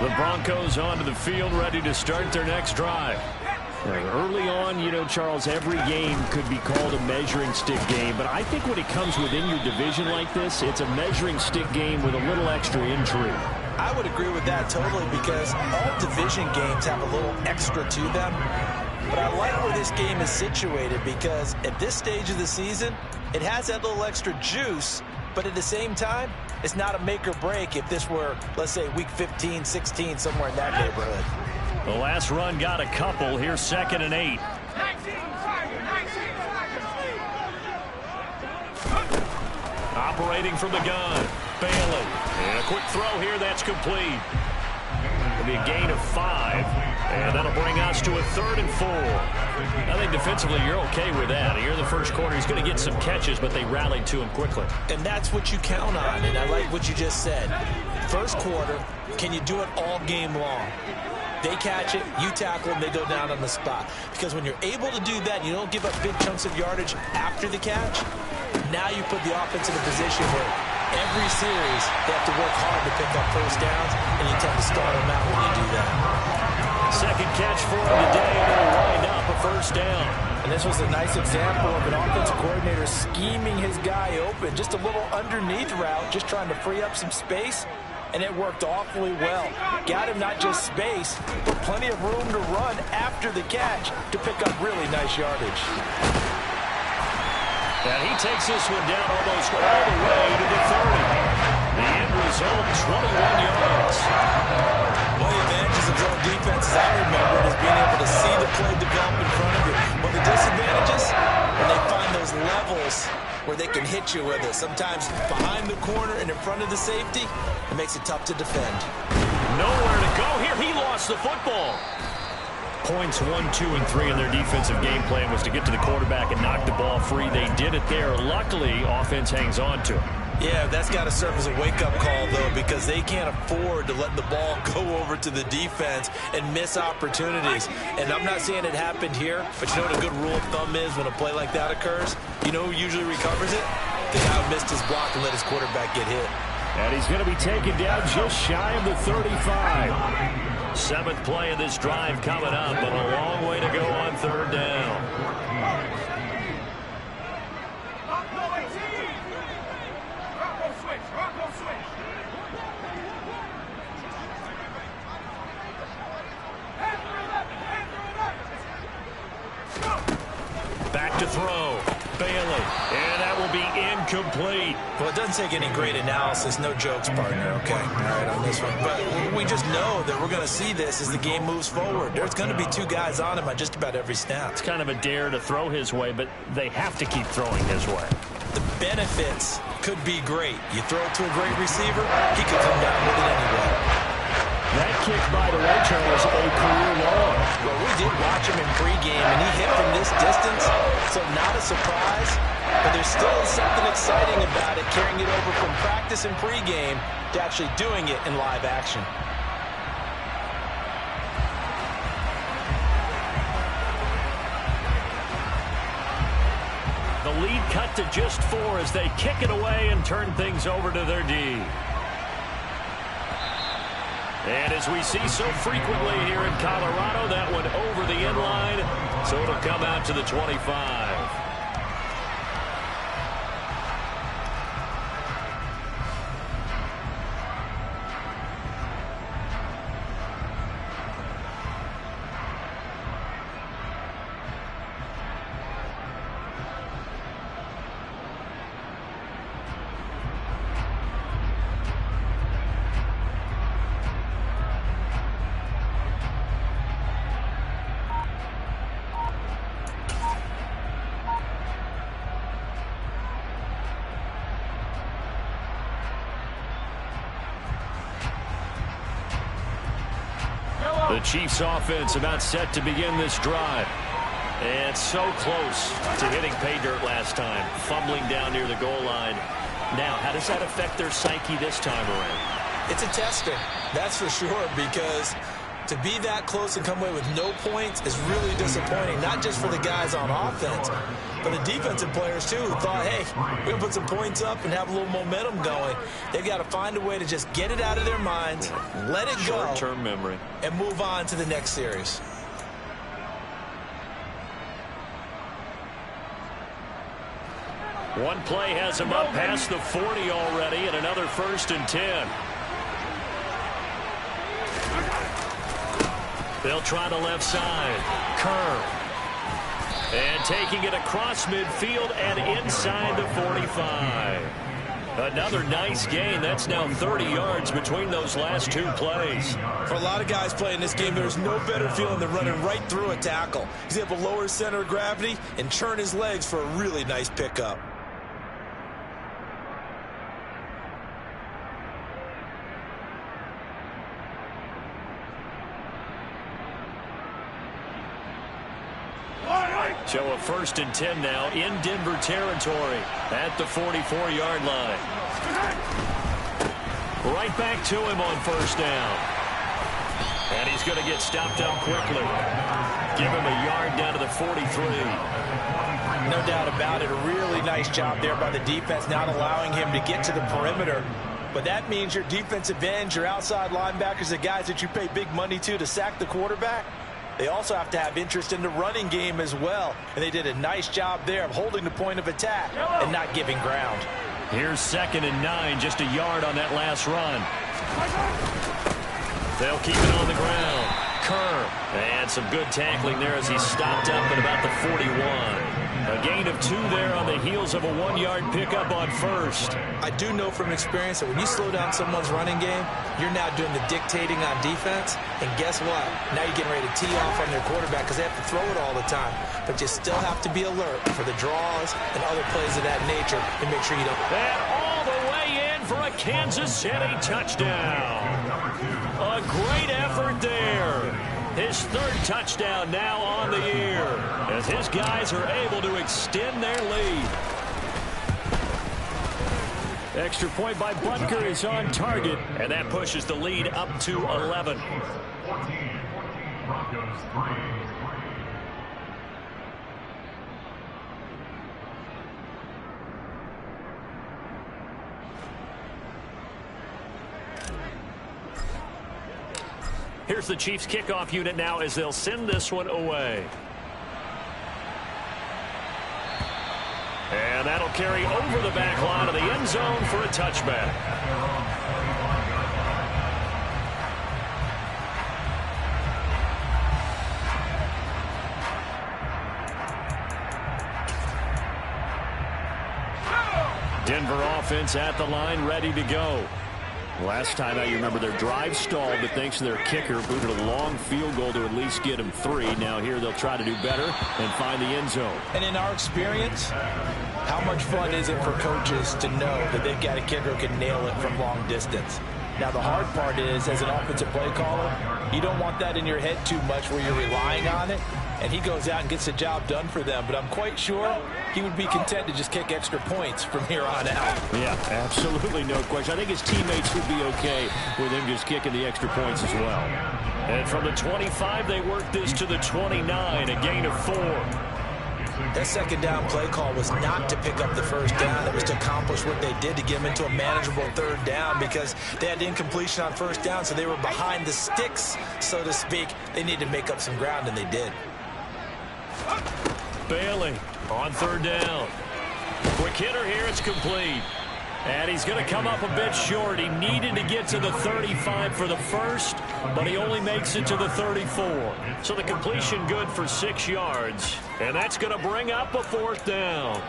The Broncos onto the field, ready to start their next drive. Early on, you know, Charles, every game could be called a measuring stick game, but I think when it comes within your division like this, it's a measuring stick game with a little extra intrigue. I would agree with that totally, because all division games have a little extra to them. But I like where this game is situated, because at this stage of the season, it has that little extra juice, but at the same time, it's not a make or break if this were, let's say, week 15, 16, somewhere in that neighborhood. The last run got a couple. Here's 2nd and 8. Operating from the gun. Bailey. And a quick throw here. That's complete. It'll be a gain of 5. And that'll bring us to a 3rd and 4. I think defensively you're okay with that. Here in the first quarter, he's going to get some catches, but they rallied to him quickly. And that's what you count on, and I like what you just said. First quarter, can you do it all game long? They catch it, you tackle them, they go down on the spot. Because when you're able to do that, you don't give up big chunks of yardage after the catch. Now you put the offense in a position where every series they have to work hard to pick up first downs, and you tend to start them out when you do that. Second catch for him today, and it'll wind up a first down. And this was a nice example of an offensive coordinator scheming his guy open. Just a little underneath route, just trying to free up some space. And it worked awfully well. Got him not just space, but plenty of room to run after the catch to pick up really nice yardage. And he takes this one down almost all the way to the 30. The end result, 21 yards. One of the advantages of zone defense, as I remember it, is being able to see the play develop in front of you. But the disadvantages, when they find those levels where they can hit you with it, sometimes behind the corner and in front of the safety, it makes it tough to defend. Nowhere to go here. He lost the football. Points 1, 2, and 3 in their defensive game plan was to get to the quarterback and knock the ball free. They did it there. Luckily, offense hangs on to it. Yeah, that's got to serve as a wake-up call, though, because they can't afford to let the ball go over to the defense and miss opportunities. And I'm not saying it happened here, but you know what a good rule of thumb is when a play like that occurs? You know who usually recovers it? The guy who missed his block and let his quarterback get hit. And he's going to be taken down just shy of the 35. 7th play of this drive coming up, but a long way to go on 3rd down. Back to throw. Bailey. And that will be incomplete. Well, it doesn't take any great analysis. No jokes, partner, okay? All right, on this one. But we just know that we're going to see this as the game moves forward. There's going to be 2 guys on him on just about every snap. It's kind of a dare to throw his way, but they have to keep throwing his way. The benefits could be great. You throw it to a great receiver, he could come down with it anyway. That kick, by the way, Charles, a career long. Well, we did watch him in pregame, and he hit from this distance, so not a surprise. But there's still something exciting about it, carrying it over from practice and pregame to actually doing it in live action. The lead cut to just 4 as they kick it away and turn things over to their D. And as we see so frequently here in Colorado, that one over the end line, so it'll come out to the 25. The Chiefs offense about set to begin this drive. And so close to hitting pay dirt last time, fumbling down near the goal line. Now, how does that affect their psyche this time around? It's a tester, that's for sure, because To be that close and come away with no points is really disappointing, not just for the guys on offense, but the defensive players, too, who thought, hey, we're going to put some points up and have a little momentum going. They've got to find a way to just get it out of their minds, let it go, short-term memory, and move on to the next series. One play has him up past the 40 already, and another 1st and 10. They'll try the left side. Kerr. And taking it across midfield and inside the 45. Another nice gain. That's now 30 yards between those last 2 plays. For a lot of guys playing this game, there's no better feeling than running right through a tackle. He's able to lower his center of gravity and churn his legs for a really nice pickup. So a 1st and 10 now in Denver territory at the 44-yard line. Right back to him on 1st down. And he's going to get stopped up quickly. Give him a yard down to the 43. No doubt about it. A really nice job there by the defense, not allowing him to get to the perimeter. But that means your defensive ends, your outside linebackers, the guys that you pay big money to sack the quarterback, they also have to have interest in the running game as well. And they did a nice job there of holding the point of attack and not giving ground. Here's 2nd and 9, just a yard on that last run. They'll keep it on the ground. Kerr. And some good tackling there as he stopped up at about the 41. A gain of 2 there on the heels of a 1-yard pickup on 1st. I do know from experience that when you slow down someone's running game, you're now doing the dictating on defense. And guess what? Now you're getting ready to tee off on their quarterback because they have to throw it all the time. But you still have to be alert for the draws and other plays of that nature and make sure you don't. And all the way in for a Kansas City touchdown. A great effort there. His 3rd touchdown now on the year as his guys are able to extend their lead. Extra point by Butker is on target, and that pushes the lead up to 11. Here's the Chiefs kickoff unit now as they'll send this one away. And that'll carry over the back line of the end zone for a touchback. Denver offense at the line, ready to go. Last time out, you remember their drive stalled, but thanks to their kicker, booted a long field goal to at least get them 3. Now here they'll try to do better and find the end zone. And in our experience, how much fun is it for coaches to know that they've got a kicker who can nail it from long distance? Now, the hard part is, as an offensive play caller, you don't want that in your head too much where you're relying on it, and he goes out and gets the job done for them. But I'm quite sure he would be content to just kick extra points from here on out. Yeah, absolutely no question. I think his teammates would be okay with him just kicking the extra points as well. And from the 25, they work this to the 29, a gain of 4. That 2nd down play call was not to pick up the 1st down. It was to accomplish what they did to get them into a manageable 3rd down because they had incompletion on 1st down, so they were behind the sticks, so to speak. They needed to make up some ground, and they did. Bailey on 3rd down. Quick hitter here, it's complete. And he's going to come up a bit short. He needed to get to the 35 for the 1st, but he only makes it to the 34. So the completion good for 6 yards. And that's going to bring up a 4th down.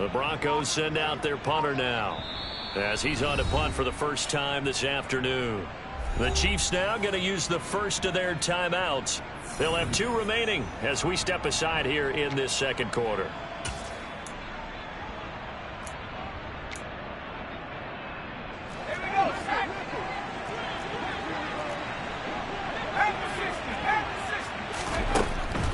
The Broncos send out their punter now, as he's on to punt for the first time this afternoon. The Chiefs now going to use the first of their timeouts. They'll have 2 remaining as we step aside here in this second quarter.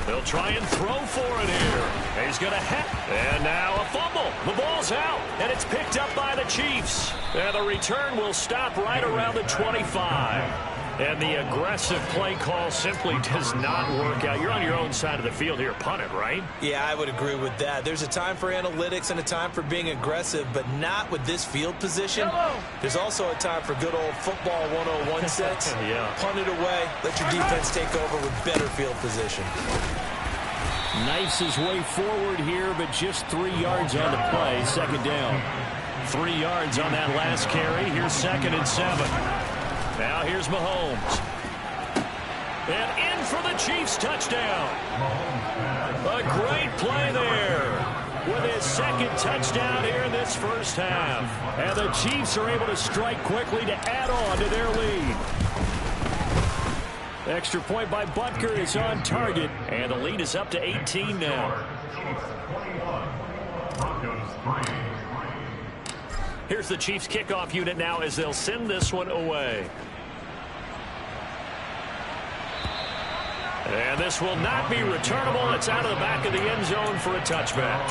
They'll try and throw for it here. He's going to and now a fumble. The ball's out, and it's picked up by the Chiefs. And the return will stop right around the 25. And the aggressive play call simply does not work out. You're on your own side of the field here. Punt it, right? Yeah, I would agree with that. There's a time for analytics and a time for being aggressive, but not with this field position. There's also a time for good old football 101 sets. Yeah. Punt it away. Let your defense take over with better field position. Knifes his way forward here, but just 3 yards on the play. Second down. 3 yards on that last carry. Here's 2nd and 7. Now here's Mahomes. And in for the Chiefs touchdown. A great play there with his 2nd touchdown here in this first half. And the Chiefs are able to strike quickly to add on to their lead. Extra point by Butker is on target, and the lead is up to 18 now. Here's the Chiefs kickoff unit now as they'll send this one away. And this will not be returnable. It's out of the back of the end zone for a touchback.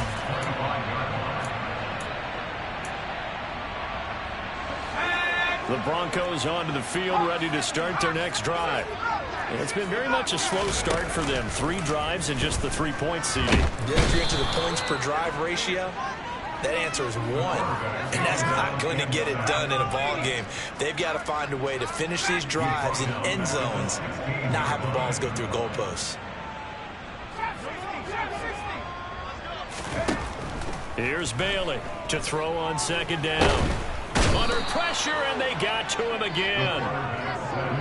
The Broncos onto the field, ready to start their next drive. It's been very much a slow start for them. 3 drives and just the 3-point seeding. Yeah, if you're into the points per drive ratio, that answer is 1. And that's not going to get it done in a ball game. They've got to find a way to finish these drives in end zones, not having balls go through goalposts. Here's Bailey to throw on 2nd down. Under pressure, and they got to him again.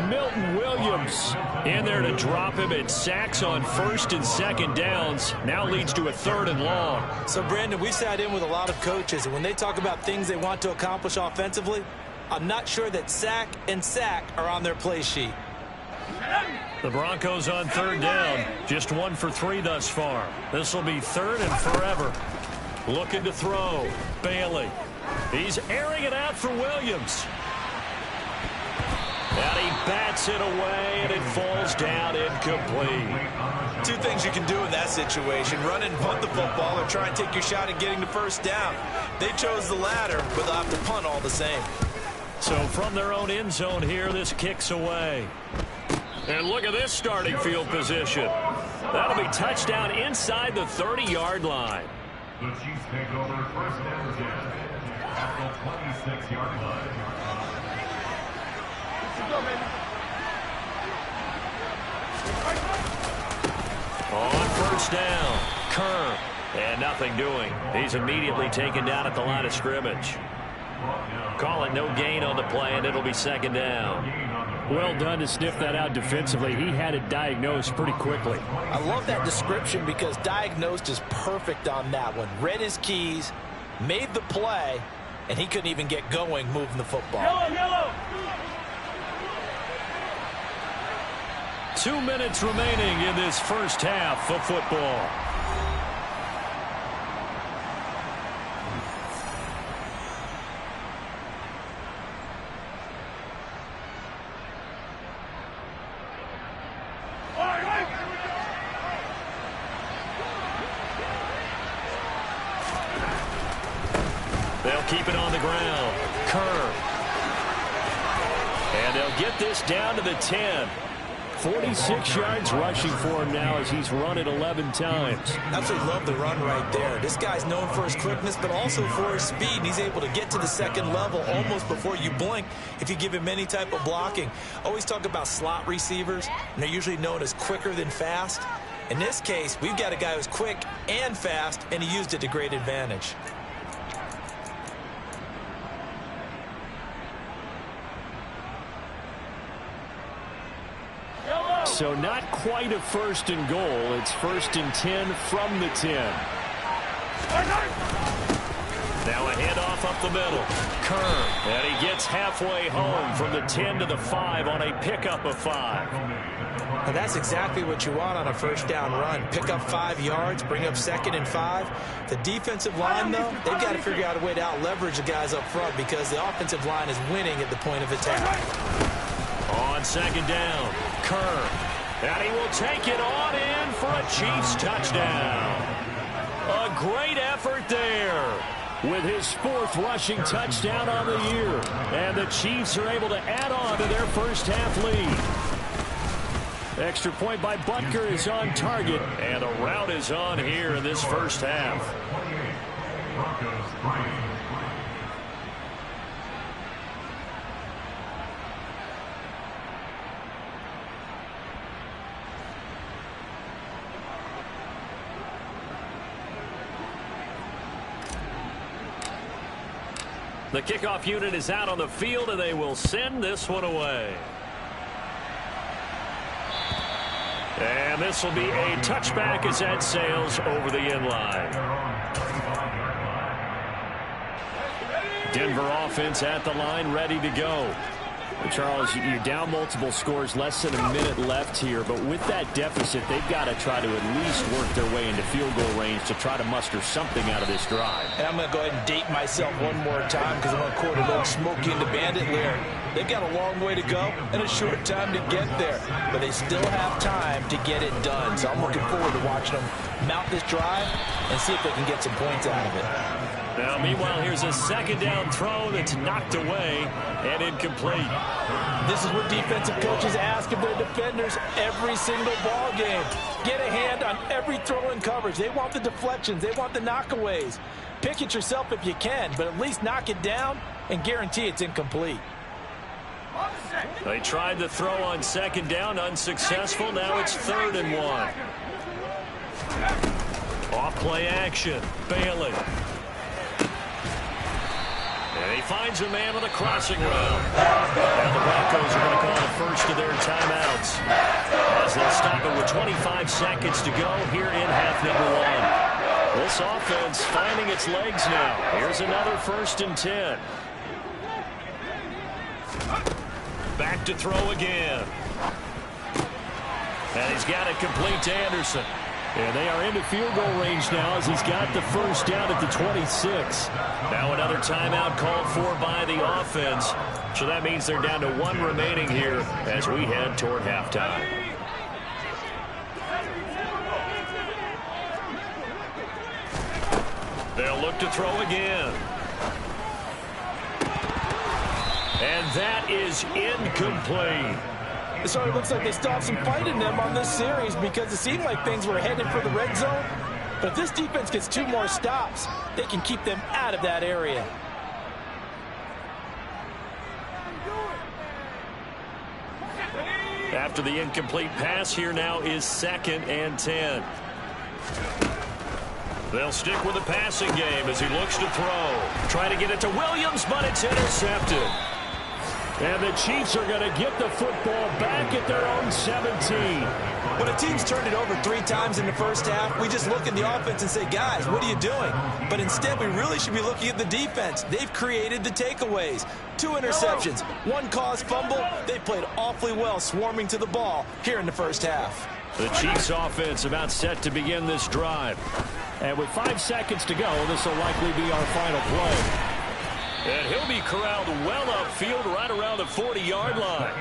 Milton Williams in there to drop him. It sacks on 1st and 2nd downs. Now leads to a 3rd and long. So, Brandon, we've sat in with a lot of coaches, and when they talk about things they want to accomplish offensively, I'm not sure that sack and sack are on their play sheet. The Broncos on 3rd down. Just 1 for 3 thus far. This will be 3rd and forever. Looking to throw. Bailey. He's airing it out for Williams. And he bats it away, and it falls down incomplete. 2 things you can do in that situation: run and punt the football, or try and take your shot at getting the 1st down. They chose the latter, but they'll have to punt all the same. So from their own end zone here, this kicks away. And look at this starting field position. That'll be touchdown inside the 30-yard line. The Chiefs take over 1st and 10 at the 26-yard line. On 1st down, Kerr. And nothing doing. He's immediately taken down at the line of scrimmage. Call it no gain on the play, and it'll be 2nd down. Well done to sniff that out defensively. He had it diagnosed pretty quickly. I love that description because diagnosed is perfect on that one. Read his keys, made the play, and he couldn't even get going moving the football. Yellow. 2 minutes remaining in this first half of football. They'll keep it on the ground. Kerr. And they'll get this down to the 10. 46 yards rushing for him now as he's run it 11 times. Absolutely love the run right there. This guy's known for his quickness, but also for his speed. And he's able to get to the 2nd level almost before you blink if you give him any type of blocking. Always talk about slot receivers, and they're usually known as quicker than fast. In this case, we've got a guy who's quick and fast, and he used it to great advantage. So not quite a 1st and goal. It's 1st and 10 from the 10. Now a handoff up the middle. Kerr, and he gets halfway home from the 10 to the 5 on a pickup of 5. And that's exactly what you want on a first down run. Pick up 5 yards, bring up 2nd and 5. The defensive line, though, they've got to figure out a way to out-leverage the guys up front because the offensive line is winning at the point of attack. On 2nd down, Kerr, and he will take it on in for a Chiefs touchdown. A great effort there with his 4th rushing touchdown on the year. And the Chiefs are able to add on to their first half lead. Extra point by Butker is on target, and a rout is on here in this first half. The kickoff unit is out on the field, and they will send this one away. And this will be a touchback as that sails over the inline. Denver offense at the line, ready to go. Charles, you're down multiple scores, less than a minute left here, but with that deficit, they've got to try to at least work their way into field goal range to try to muster something out of this drive. And I'm going to go ahead and date myself one more time because I'm going to quote a little Smokey and the Bandit lyric. They've got a long way to go and a short time to get there, but they still have time to get it done. So I'm looking forward to watching them mount this drive and see if they can get some points out of it. Now, meanwhile, here's a 2nd down throw that's knocked away and incomplete. This is what defensive coaches ask of their defenders every single ball game. Get a hand on every throw in coverage. They want the deflections. They want the knockaways. Pick it yourself if you can, but at least knock it down and guarantee it's incomplete. They tried the throw on 2nd down, unsuccessful. Now it's 3rd and 1. Off play action. Bailey. And he finds a man with a crossing route. Now the Broncos are going to call the first of their timeouts as they'll stop it with 25 seconds to go here in half number 1. This offense finding its legs now. Here's another 1st and 10. Back to throw again. And he's got it complete to Anderson. And they are into field goal range now as he's got the first down at the 26. Now another timeout called for by the offense. So that means they're down to 1 remaining here as we head toward halftime. They'll look to throw again. And that is incomplete. So it looks like they still have some fight in them on this series because it seemed like things were headed for the red zone. But if this defense gets 2 more stops, they can keep them out of that area. After the incomplete pass, here now is 2nd and 10. They'll stick with the passing game as he looks to throw. Trying to get it to Williams, but it's intercepted. And the Chiefs are going to get the football back at their own 17. When a team's turned it over 3 times in the first half, we just look at the offense and say, guys, what are you doing? But instead, we really should be looking at the defense. They've created the takeaways. 2 interceptions, 1 caused fumble. They played awfully well swarming to the ball here in the first half. The Chiefs offense about set to begin this drive. And with 5 seconds to go, this will likely be our final play. And he'll be corralled well upfield right around the 40-yard line.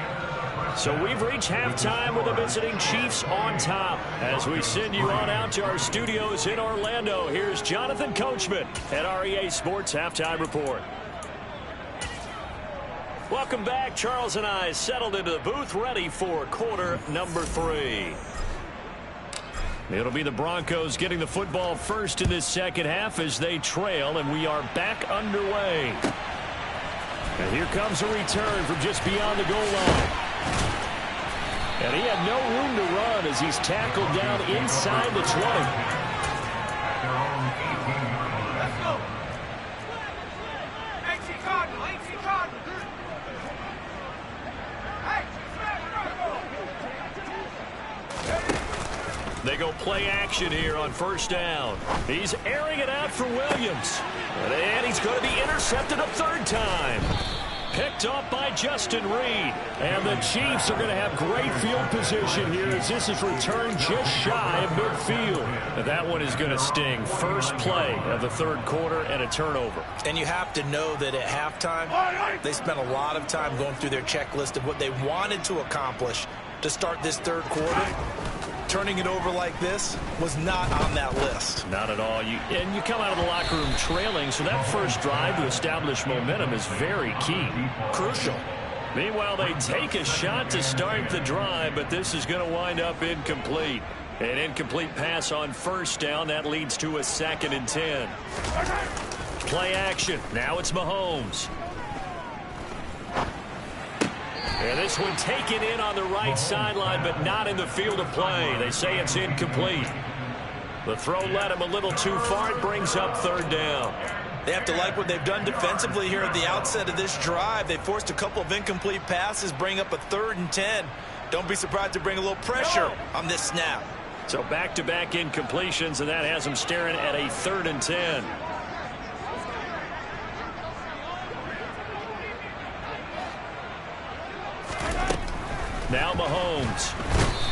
So we've reached halftime with the visiting Chiefs on top. As we send you on out to our studios in Orlando, here's Jonathan Coachman at REA Sports Halftime Report. Welcome back. Charles and I settled into the booth ready for quarter number 3. It'll be the Broncos getting the football first in this second half as they trail, and we are back underway. And here comes a return from just beyond the goal line. And he had no room to run as he's tackled down inside the 20. They go play action here on first down. He's airing it out for Williams. And he's going to be intercepted a third time. Picked off by Justin Reed. And the Chiefs are going to have great field position here as this is returned just shy of midfield. Now that one is going to sting. First play of the third quarter and a turnover. And you have to know that at halftime, they spent a lot of time going through their checklist of what they wanted to accomplish to start this third quarter. Turning it over like this was not on that list. Not at all. And you come out of the locker room trailing, so that first drive to establish momentum is very key. Crucial. Meanwhile, they take a shot to start the drive, but this is going to wind up incomplete. An incomplete pass on first down. That leads to a 2nd and 10. Play action. Now it's Mahomes. And this one taken in on the right sideline, but not in the field of play. They say it's incomplete. The throw led him a little too far. It brings up third down. They have to like what they've done defensively here at the outset of this drive. They forced a couple of incomplete passes, bring up a 3rd and 10. Don't be surprised to bring a little pressure on this snap. So back-to-back incompletions, and that has them staring at a 3rd and 10. Now Mahomes.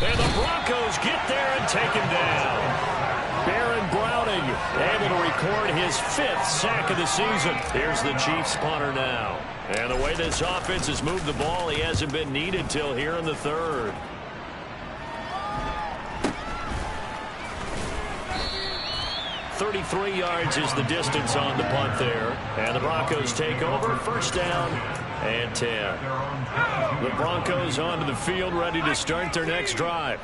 And the Broncos get there and take him down. Baron Browning able to record his 5th sack of the season. Here's the Chiefs punter now. And the way this offense has moved the ball, he hasn't been needed till here in the third. .33 yards is the distance on the punt there. And the Broncos take over. First down and 10. The Broncos onto the field, ready to start their next drive.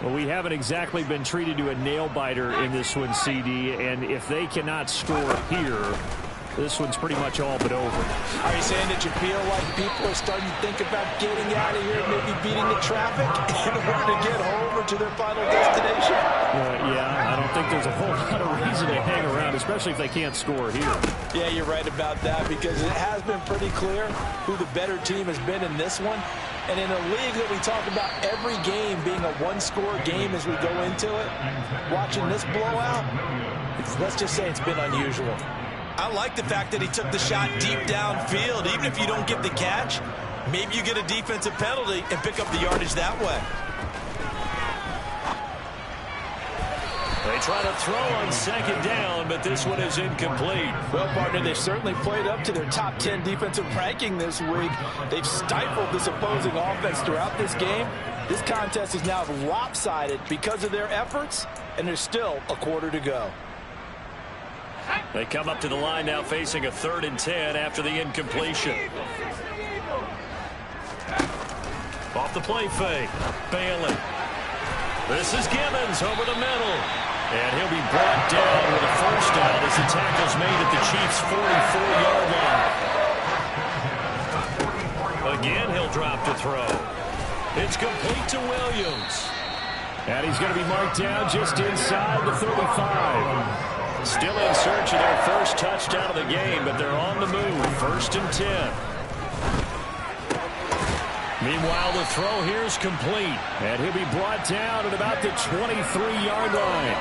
Well, we haven't exactly been treated to a nail-biter in this one, CD, and if they cannot score here, this one's pretty much all but over. Are you saying that you feel like people are starting to think about getting out of here, maybe beating the traffic in order to get home or to their final destination? Yeah, I don't think there's a whole lot of reason to hang around, especially if they can't score here. Yeah, you're right about that, because it has been pretty clear who the better team has been in this one. And in a league that we talk about every game being a one-score game as we go into it, watching this blowout, let's just say it's been unusual. I like the fact that he took the shot deep downfield. Even if you don't get the catch, maybe you get a defensive penalty and pick up the yardage that way. They try to throw on 2nd down, but this one is incomplete. Well, partner, they've certainly played up to their top 10 defensive ranking this week. They've stifled this opposing offense throughout this game. This contest is now lopsided because of their efforts, and there's still a quarter to go. They come up to the line now facing a 3rd and 10 after the incompletion. Off the play fake. Bailey. This is Gibbons over the middle. And he'll be brought down with a first down as the tackle's made at the Chiefs' 44-yard line. Again, he'll drop to throw. It's complete to Williams. And he's going to be marked down just inside the 35. Still in search of their first touchdown of the game, but they're on the move. 1st and 10. Meanwhile, the throw here is complete. And he'll be brought down at about the 23-yard line.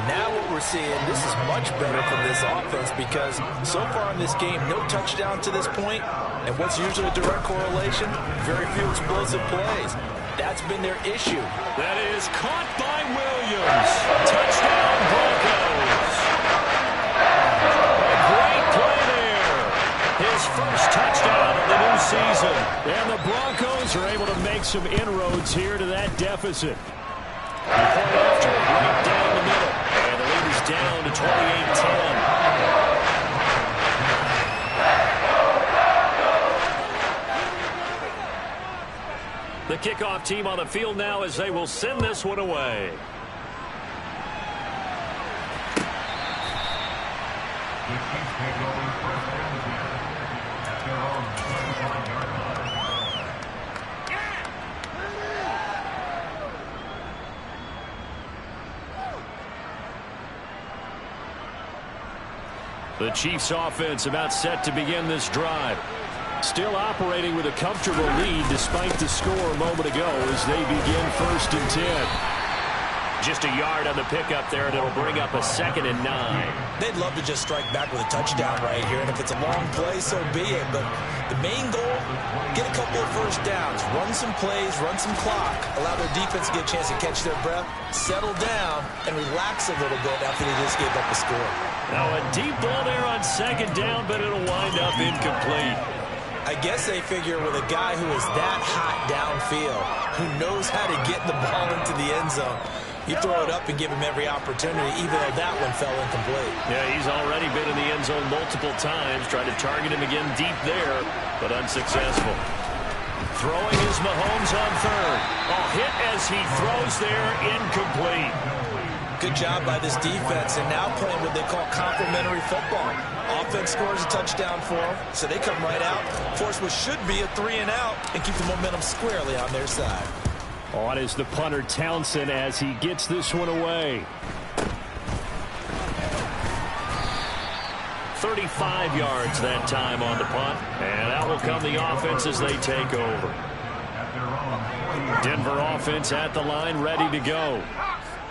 Now what we're seeing, this is much better from this offense, because so far in this game, no touchdown to this point, and what's usually a direct correlation, very few explosive plays. That's been their issue. That is caught by Williams. Touchdown, Broncos. A great play there. His first touchdown of the new season. And the Broncos are able to make some inroads here to that deficit. Before after, right down the middle. And the lead is down to 28-10. The kickoff team on the field now as they will send this one away. The Chiefs offense about set to begin this drive. Still operating with a comfortable lead despite the score a moment ago as they begin 1st and 10. Just a yard on the pickup there, and it'll bring up a 2nd and 9. They'd love to just strike back with a touchdown right here, and if it's a long play, so be it. But the main goal, get a couple of first downs, run some plays, run some clock, allow their defense to get a chance to catch their breath, settle down, and relax a little bit after they just gave up a score. Now a deep ball there on 2nd down, but it'll wind up incomplete. I guess they figure with a guy who is that hot downfield, who knows how to get the ball into the end zone, you throw it up and give him every opportunity, even though that one fell incomplete. Yeah, he's already been in the end zone multiple times, tried to target him again deep there, but unsuccessful. Throwing is Mahomes on 3rd. A hit as he throws there, incomplete. Good job by this defense, and now playing what they call complementary football. Offense scores a touchdown for them, so they come right out, force what should be a 3 and out, and keep the momentum squarely on their side. On is the punter Townsend as he gets this one away. 35 yards that time on the punt, and out will come the offense as they take over. Denver offense at the line, ready to go.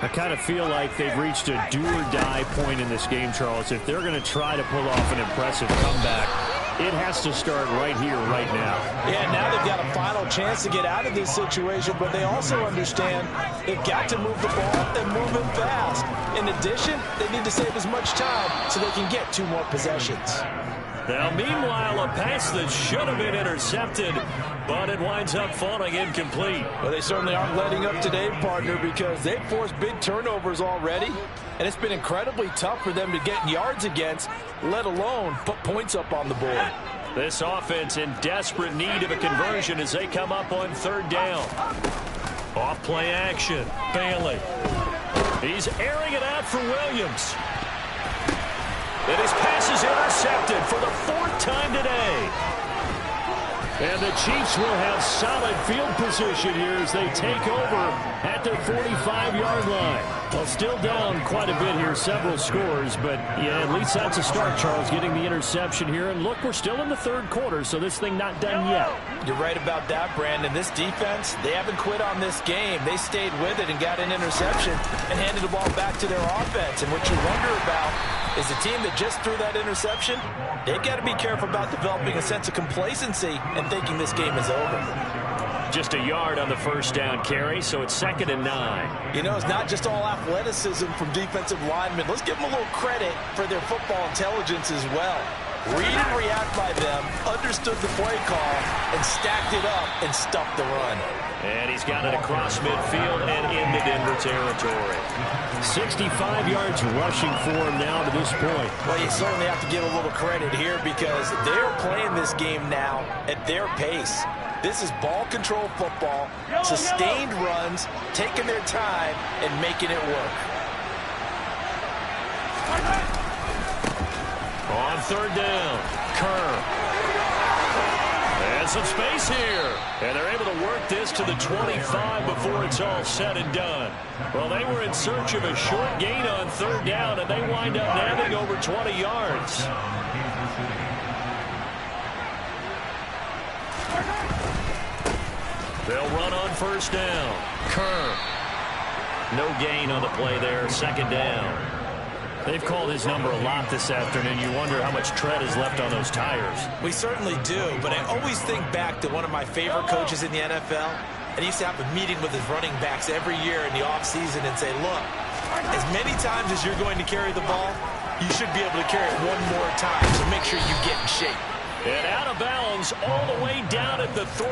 I kind of feel like they've reached a do-or-die point in this game, Charles. If they're going to try to pull off an impressive comeback, it has to start right here, right now. Yeah, now they've got a final chance to get out of this situation, but they also understand they've got to move the ball and move it fast. In addition, they need to save as much time so they can get 2 more possessions. Now, meanwhile, a pass that should have been intercepted, but it winds up falling incomplete. Well, they certainly aren't letting up today, partner, because they've forced big turnovers already, and it's been incredibly tough for them to get yards against, let alone put points up on the board. This offense in desperate need of a conversion as they come up on 3rd down. Off play action. Bailey. He's airing it out for Williams. And his pass is intercepted for the 4th time today. And the Chiefs will have solid field position here as they take over at their 45-yard line. Well, still down quite a bit here, several scores, but yeah, at least that's a start, Charles, getting the interception here. And look, we're still in the 3rd quarter, so this thing not done yet. You're right about that, Brandon. This defense, they haven't quit on this game. They stayed with it and got an interception and handed the ball back to their offense. And what you wonder about is the team that just threw that interception, they've got to be careful about developing a sense of complacency and thinking this game is over. Just a yard on the 1st down carry, so it's 2nd and 9. You know, it's not just all athleticism from defensive linemen. Let's give them a little credit for their football intelligence as well. Read and react by them, understood the play call, and stacked it up and stuffed the run. And he's got it across midfield and into Denver territory. 65 yards rushing for him now to this point. Well, you certainly have to give a little credit here because they're playing this game now at their pace. This is ball control football, sustained runs, taking their time, and making it work. On 3rd down, Kerr. And some space here. And they're able to work this to the 25 before it's all said and done. Well, they were in search of a short gain on 3rd down, and they wind up nabbing over 20 yards. They'll run on 1st down. Kerr. No gain on the play there, 2nd down. They've called his number a lot this afternoon. You wonder how much tread is left on those tires. We certainly do, but I always think back to one of my favorite coaches in the NFL, and he used to have a meeting with his running backs every year in the offseason and say, look, as many times as you're going to carry the ball, you should be able to carry it one more time, so make sure you get in shape. And out of bounds all the way down at the 3.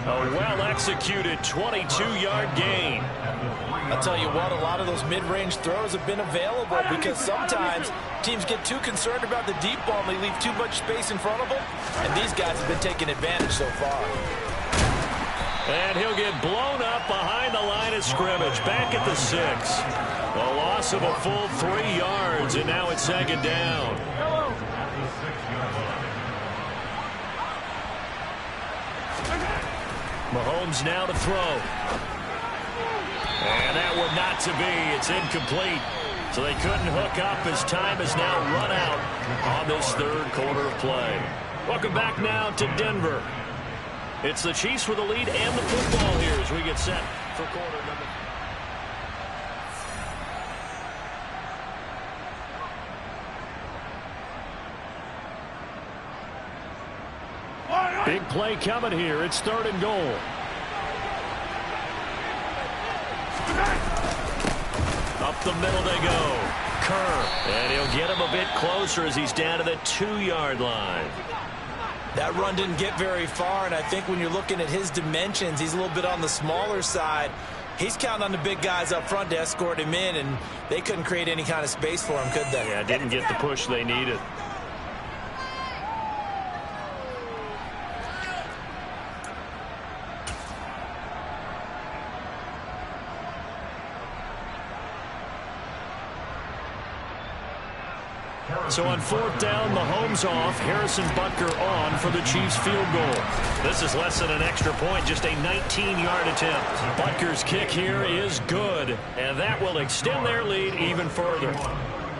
A well-executed 22-yard gain. I'll tell you what, a lot of those mid-range throws have been available because sometimes teams get too concerned about the deep ball and they leave too much space in front of them, and these guys have been taking advantage so far. And he'll get blown up behind the line of scrimmage, back at the 6. A loss of a full 3 yards, and now it's 2nd down. Mahomes now to throw. And that one not to be. It's incomplete. So they couldn't hook up as time has now run out on this 3rd quarter of play. Welcome back now to Denver. It's the Chiefs with the lead and the football here as we get set for quarter number. Big play coming here. It's 3rd and goal. Up the middle they go. Kerr. And he'll get him a bit closer as he's down to the 2-yard line. That run didn't get very far, and I think when you're looking at his dimensions, he's a little bit on the smaller side. He's counting on the big guys up front to escort him in, and they couldn't create any kind of space for him, could they? Yeah, didn't get the push they needed. So on 4th down, Mahomes off. Harrison Butker on for the Chiefs field goal. This is less than an extra point, just a 19-yard attempt. Butker's kick here is good, and that will extend their lead even further.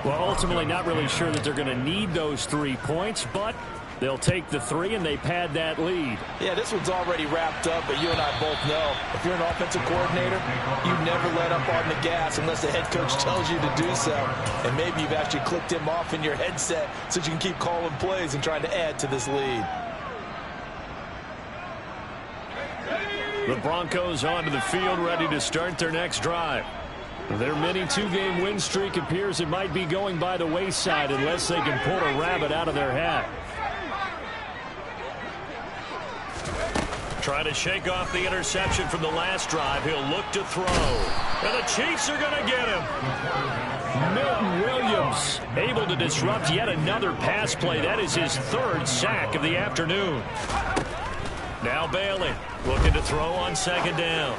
Well, ultimately not really sure that they're going to need those 3 points, but they'll take the 3 and they pad that lead. Yeah, this one's already wrapped up, but you and I both know if you're an offensive coordinator, you never let up on the gas unless the head coach tells you to do so. And maybe you've actually clicked him off in your headset so you can keep calling plays and trying to add to this lead. The Broncos onto the field, ready to start their next drive. Their mini 2-game win streak appears it might be going by the wayside unless they can pull a rabbit out of their hat. Trying to shake off the interception from the last drive. He'll look to throw. And the Chiefs are going to get him. Milton Williams able to disrupt yet another pass play. That is his 3rd sack of the afternoon. Now Bailey looking to throw on 2nd down.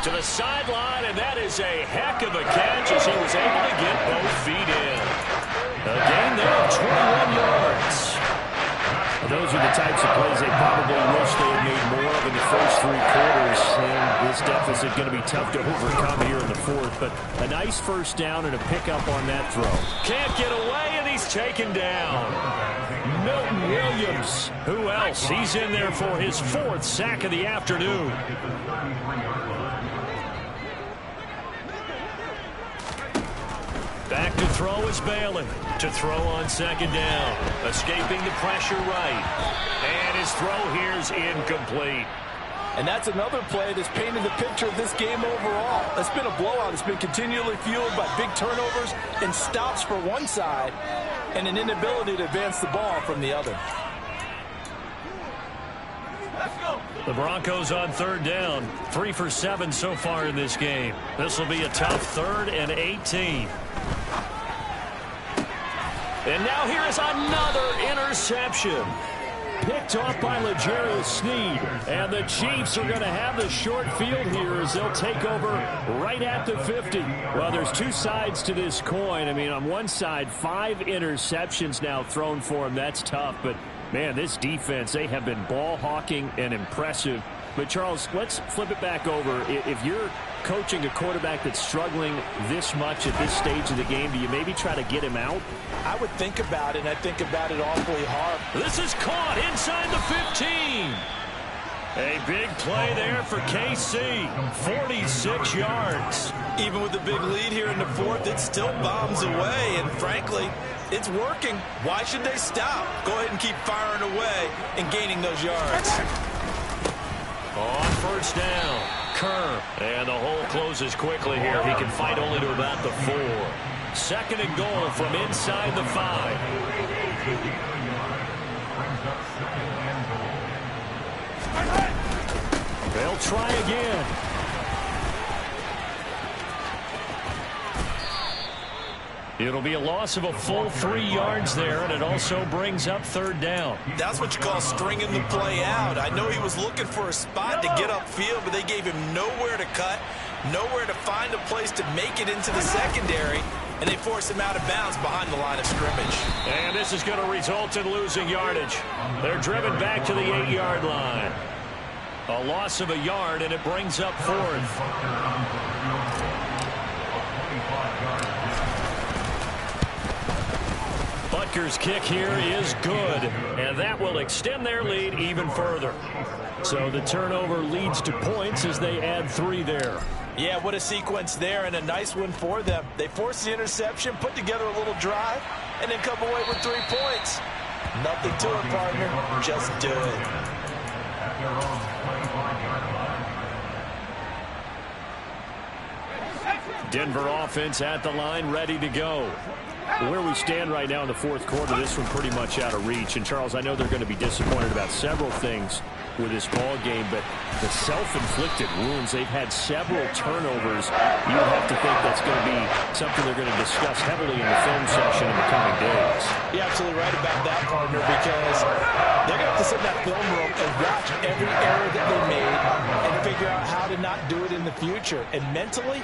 To the sideline, and that is a heck of a catch as he was able to get both feet in. A gain there of 21 yards. Those are the types of plays they probably wish they had made more of in the first 3 quarters. And this deficit going to be tough to overcome here in the 4th. But a nice 1st down and a pickup on that throw. Can't get away, and he's taken down. Milton Williams. Who else? He's in there for his 4th sack of the afternoon. Back to throw is Bailey. To throw on 2nd down. Escaping the pressure right. And his throw here is incomplete. And that's another play that's painted the picture of this game overall. It's been a blowout. It's been continually fueled by big turnovers and stops for one side and an inability to advance the ball from the other. The Broncos on 3rd down. 3 for 7 so far in this game. This will be a tough 3rd and 18. And now here is another interception. Picked off by L'Jarius Sneed. And the Chiefs are going to have the short field here as they'll take over right at the 50. Well, there's 2 sides to this coin. I mean, on one side, 5 interceptions now thrown for him. That's tough. But, man, this defense, they have been ball hawking and impressive. But, Charles, let's flip it back over. If you're coaching a quarterback that's struggling this much at this stage of the game, do you maybe try to get him out? I would think about it, and I think about it awfully hard. This is caught inside the 15. A big play there for KC. 46 yards. Even with the big lead here in the 4th, it still bombs away, and frankly, it's working. Why should they stop? Go ahead and keep firing away and gaining those yards. On 1st down, Kerr. And the hole closes quickly here. He can fight only to about the 4. 2nd and goal from inside the 5. They'll try again. It'll be a loss of a full 3 yards there, and it also brings up 3rd down. That's what you call stringing the play out. I know he was looking for a spot to get upfield, but they gave him nowhere to cut, nowhere to find a place to make it into the secondary, and they forced him out of bounds behind the line of scrimmage. And this is going to result in losing yardage. They're driven back to the 8-yard line. A loss of a yard, and it brings up 4th. Butker's kick here is good, and that will extend their lead even further. So the turnover leads to points as they add 3 there. Yeah, what a sequence there, and a nice one for them. They forced the interception, put together a little drive, and then come away with 3 points. Nothing to it, partner. Just do it. Denver offense at the line, ready to go. Where we stand right now in the fourth quarter, this one pretty much out of reach. And, Charles, I know they're going to be disappointed about several things with this ball game, but the self-inflicted wounds, they've had several turnovers. You would have to think that's going to be something they're going to discuss heavily in the film session in the coming days. You're absolutely right about that, partner, because they're going to have to sit in that film room and watch every error that they made and figure out how to not do it in the future. And mentally,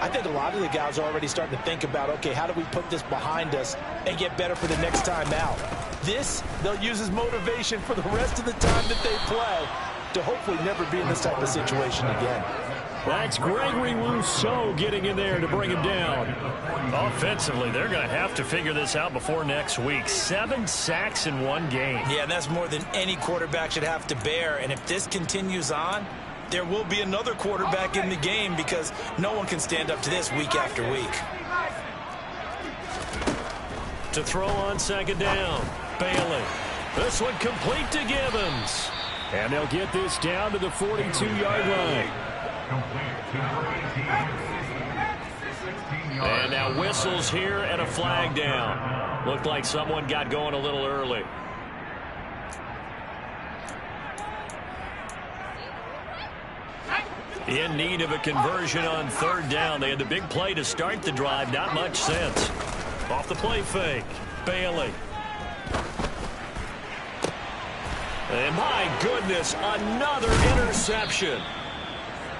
I think a lot of the guys are already starting to think about, okay, how do we put this behind us and get better for the next time out? This, they'll use as motivation for the rest of the time that they play to hopefully never be in this type of situation again. That's Gregory Rousseau getting in there to bring him down. Offensively, they're going to have to figure this out before next week. 7 sacks in one game. Yeah, and that's more than any quarterback should have to bear. And if this continues on, there will be another quarterback in the game because no one can stand up to this week after week. To throw on second down, Bailey. This one complete to Gibbons. And they'll get this down to the 42-yard line. And now whistles here and a flag down. Looked like someone got going a little early. In need of a conversion on third down. They had the big play to start the drive. Not much sense. Off the play fake. Bailey. And my goodness, another interception.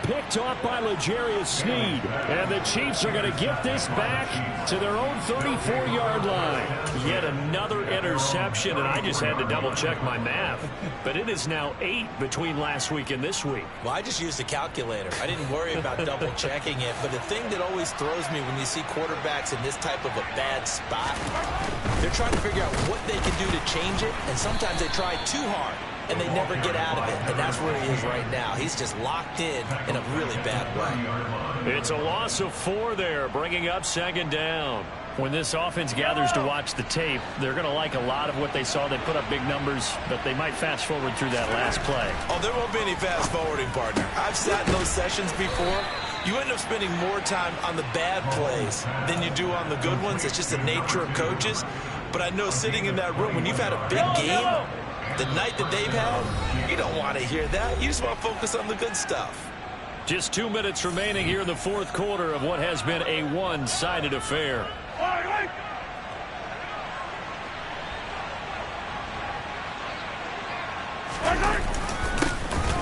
Picked off by L'Jarius Sneed. And the Chiefs are going to get this back to their own 34-yard line. Yet another interception, and I just had to double-check my math. But it is now 8 between last week and this week. Well, I just used a calculator. I didn't worry about double-checking it. But the thing that always throws me when you see quarterbacks in this type of a bad spot, they're trying to figure out what they can do to change it, and sometimes they try too hard, and they never get out of it. And that's where he is right now. He's just locked in a really bad way. It's a loss of 4 there, bringing up second down. When this offense gathers to watch the tape, they're going to like a lot of what they saw. They put up big numbers, but they might fast forward through that last play. Oh, there won't be any fast forwarding, partner. I've sat in those sessions before. You end up spending more time on the bad plays than you do on the good ones. It's just the nature of coaches. But I know sitting in that room, when you've had a big game, the night that they've had, you don't want to hear that. You just want to focus on the good stuff. Just 2 minutes remaining here in the fourth quarter of what has been a one-sided affair.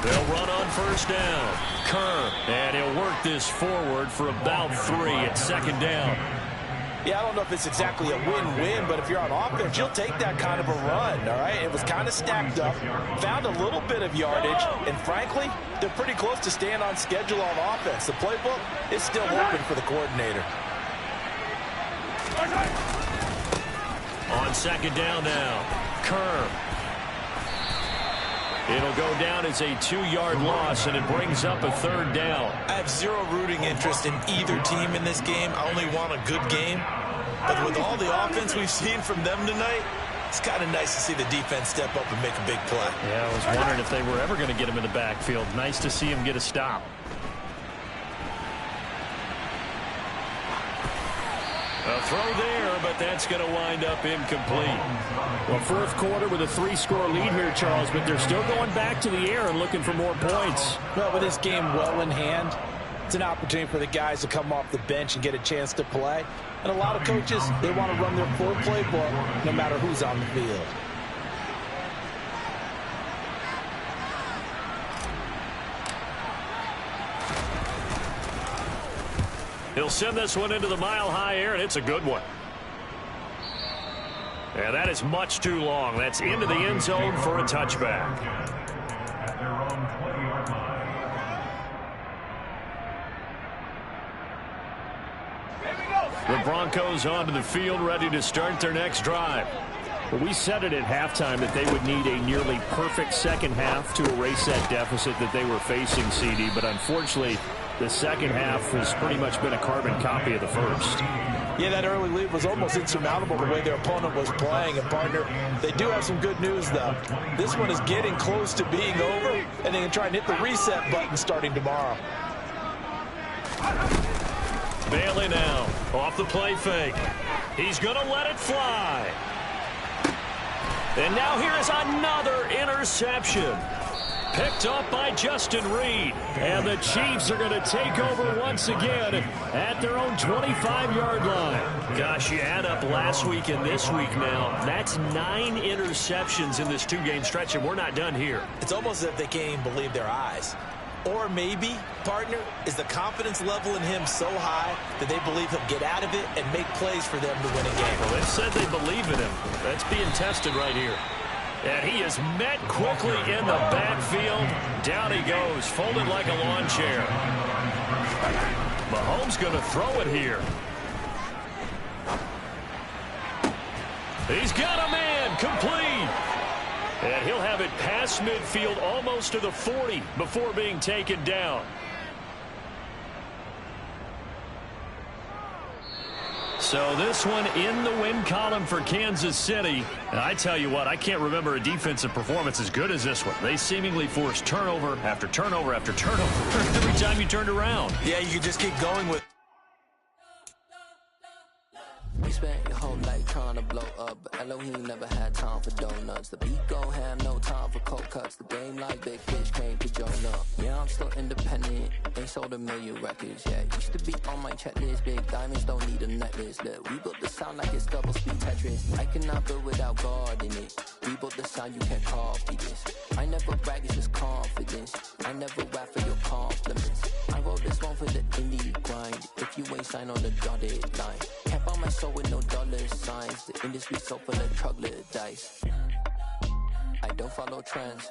They'll run on first down. Kerr, and he'll work this forward for about 3 at second down. Yeah, I don't know if it's exactly a win-win, but if you're on offense, you'll take that kind of a run, all right? It was kind of stacked up, found a little bit of yardage, and frankly, they're pretty close to staying on schedule on offense. The playbook is still open for the coordinator. On second down now, Kerr. It'll go down as a 2-yard loss, and it brings up a third down. I have zero rooting interest in either team in this game. I only want a good game. But with all the offense we've seen from them tonight, it's kind of nice to see the defense step up and make a big play. Yeah, I was wondering if they were ever going to get him in the backfield. Nice to see him get a stop. A throw there, but that's going to wind up incomplete. Well, fourth quarter with a 3-score lead here, Charles, but they're still going back to the air and looking for more points. Well, with this game well in hand, it's an opportunity for the guys to come off the bench and get a chance to play. And a lot of coaches, they want to run their full playbook no matter who's on the field. He'll send this one into the mile-high air, and it's a good one. And that is much too long. That's into the end zone for a touchback. The Broncos onto the field, ready to start their next drive. Well, we said it at halftime that they would need a nearly perfect second half to erase that deficit that they were facing, CD, but unfortunately, the second half has pretty much been a carbon copy of the first. Yeah, that early lead was almost insurmountable the way their opponent was playing. And, partner, they do have some good news, though. This one is getting close to being over, and they can try and hit the reset button starting tomorrow. Bailey now off the play fake. He's going to let it fly. And now here is another interception. Picked up by Justin Reed. And the Chiefs are going to take over once again at their own 25-yard line. Gosh, you add up last week and this week now. That's 9 interceptions in this 2-game stretch, and we're not done here. It's almost as if they can't even believe their eyes. Or maybe, partner, is the confidence level in him so high that they believe he'll get out of it and make plays for them to win a game. Well, they said they believe in him. That's being tested right here. And he is met quickly in the backfield. Down he goes, folded like a lawn chair. Mahomes going to throw it here. He's got a man, complete. And he'll have it past midfield almost to the 40 before being taken down. So this one in the win column for Kansas City. And I tell you what, I can't remember a defensive performance as good as this one. They seemingly forced turnover after turnover after turnover every time you turned around. Yeah, you can just keep going with. You spent your whole life trying to blow up, but Elohim never had time for donuts. The beat gon' have no time for cold cuts. The game like big fish came to join up. Yeah, I'm still independent, ain't sold 1 million records yet. Used to be on my checklist, big diamonds don't need a necklace. Look, we built the sound like it's double speed Tetris. I cannot build without God in it. We built the sound, you can't copy this. I never brag, it's just confidence. I never rap for your compliments. I wrote this one for the indie grind. If you ain't signed on the dotted line, can't buy my soul with no dollar signs. The industry so full of troglodytes. I don't follow trends.